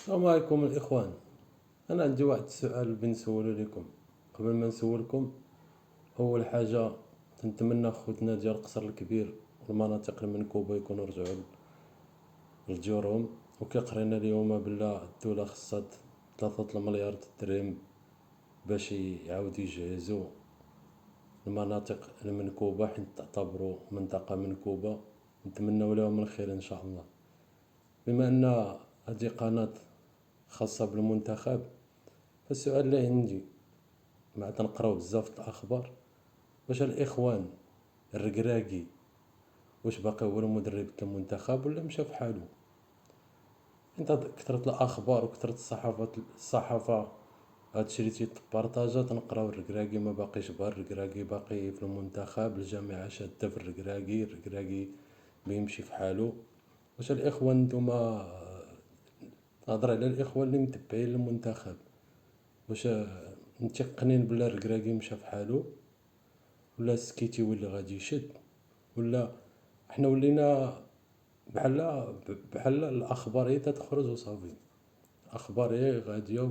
السلام عليكم الإخوان. أنا عندي واحد السؤال بنسولو لكم. قبل ما نسولكم، أول حاجة تنتمنى خوتنا ديال القصر الكبير والمناطق المنكوبة يكونوا رجعوا لجورهم. وكي قرينا اليوم بلا الدولة خصها 3 المليار درهم باش يعاودوا يجهزوا المناطق المنكوبة، حيت تعتبروا منطقة منكوبة. نتمنى لهم الخير إن شاء الله. بما أن هذه قناة خاصة بالمنتخب، فالسؤال اللي عندي، مع تنقراو بزاف د الاخبار، واش الاخوان الركراكي واش باقي هو المدرب د المنتخب ولا مشى فحالو؟ انت كثرت الاخبار وكثرت الصحافه هادشي اللي تيتبارطاجا، تنقراو الركراكي ما باقيش بار، الركراكي باقي في المنتخب، الجامعه شاده في الركراكي بيمشي فحالو. واش الاخوان نتوما نهضر على الاخوان اللي متبعين المنتخب، واش متيقنين بلا الركراكي مشى فحالو، ولا السكيتي اللي غادي يشد، ولا حنا ولينا بحال الاخبار هي تتخرج وصافي؟ الاخبار هي غاديه،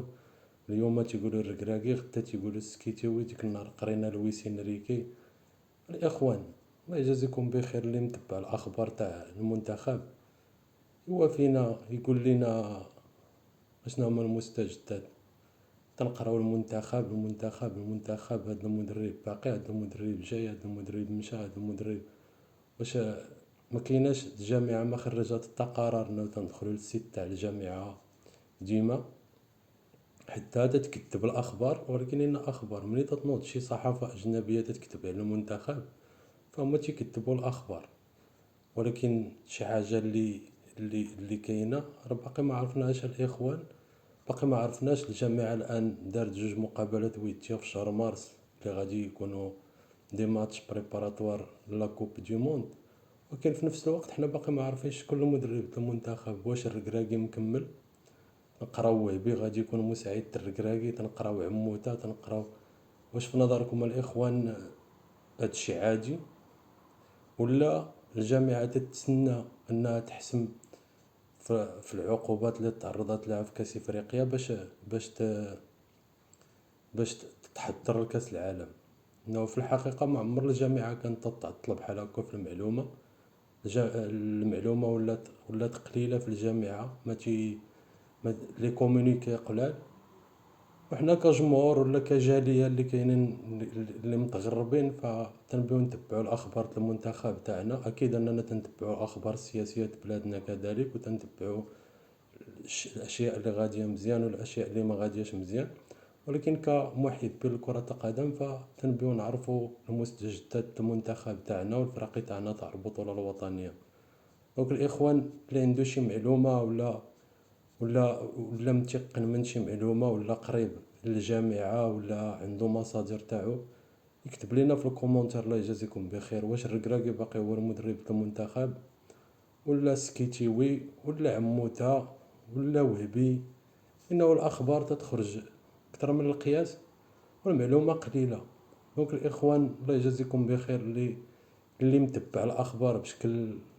اليوم تيقولوا الركراكي، غدا تيقولوا السكيتي، ديك النهار قرينا لويس انريكي. الاخوان الله يجازيكم بخير اللي متبع الاخبار تاع المنتخب يوافينا، يقول لنا اشنا هما المستجدات. تنقراو المنتخب، هذا المدرب باقي، هذا المدرب جاي، هذا المدرب مشى، هذا المدرب. واش ما كايناش الجامعه ما خرجت حتى قرار انه تندخلوا للسيت تاع الجامعه ديما؟ حتى هذا تكتب الاخبار، ولكن ان اخبار ملي تتنوض شي صحافه اجنبيه تكتب على المنتخب فهم تيكتبوا الاخبار، ولكن شي حاجه اللي كاينه راه باقي ما عرفناهاش الاخوان. باقي ما عرفناش. الجامعه الان دارت 2 مقابلات وديه في شهر مارس اللي غادي يكونوا دي ماتش بريباراتوار لا كوب دي موند، ولكن في نفس الوقت حنا باقي ما عارفينش شكون المدرب د المنتخب. واش الركراكي مكمل؟ تنقراو وهبي غادي يكون مساعد الركراكي، تنقراو عموته، تنقراو. واش في نظركم الاخوان هادشي عادي، ولا الجامعه تتسنى انها تحسم في العقوبات اللي تعرضت لها في كاس افريقيا باش تتحضر لكاس العالم؟ انه في الحقيقه ما عمر الجامعه كانت تعطل بحال هكا في المعلومه. المعلومه ولات قليله في الجامعه، لي كومونيكي قلال. وحنا كجمهور ولا كجاليه اللي كاينين اللي متغربين فتنبيو نتبعوا الاخبار د المنتخب تاعنا. اكيد اننا تنتبعوا الاخبار السياسيه د بلادنا كذلك، وتنتبعوا الاشياء اللي غاديه مزيان والاشياء اللي ما غادياش مزيان، ولكن كمحبين لكرة القدم فتنبيو نعرفوا المستجدات المنتخب تاعنا والفرق تاعنا تاع البطولة الوطنية. دونك الاخوان اللي عنده شي معلومة ولا متيقن من شي معلومة ولا قريب للجامعة ولا عنده مصادر تاعو، يكتب لنا في الكومونتير الله يجازيكم بخير. واش الركراكي باقي هو المدرب المنتخب، ولا سكيتيوي، ولا عموته، ولا وهبي؟ انه الاخبار تتخرج اكثر من القياس والمعلومه قليله. دونك الاخوان الله يجازيكم بخير اللي متبع الاخبار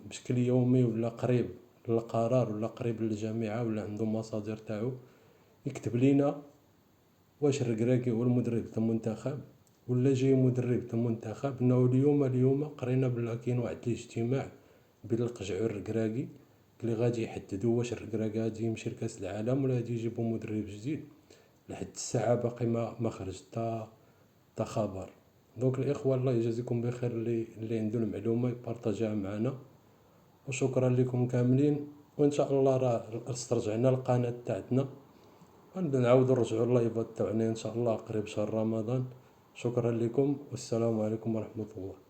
بشكل يومي ولا قريب للقرار ولا قريب للجامعه ولا عنده مصادر تاعو، يكتب لينا واش الركراكي هو المدرب تاع المنتخب ولا جاي مدرب تاع المنتخب. انه اليوم قرينا بلا كاين واحد الاجتماع بين القجع والركراكي اللي غادي يحددوا واش الركراكي غادي يمشي لكاس العالم ولا غادي يجيبوا مدرب جديد. لحد الساعه باقي ما خرج تا خبر. دونك الاخوه الله يجازيكم بخير اللي عنده المعلومه يبارطاجيها معنا، وشكرا لكم كاملين. وان شاء الله راه استرجعنا القناه تاعتنا، ونعاودوا نرجعوا اللايفات تاعنا ان شاء الله قريب شهر رمضان. شكرا لكم والسلام عليكم ورحمه الله.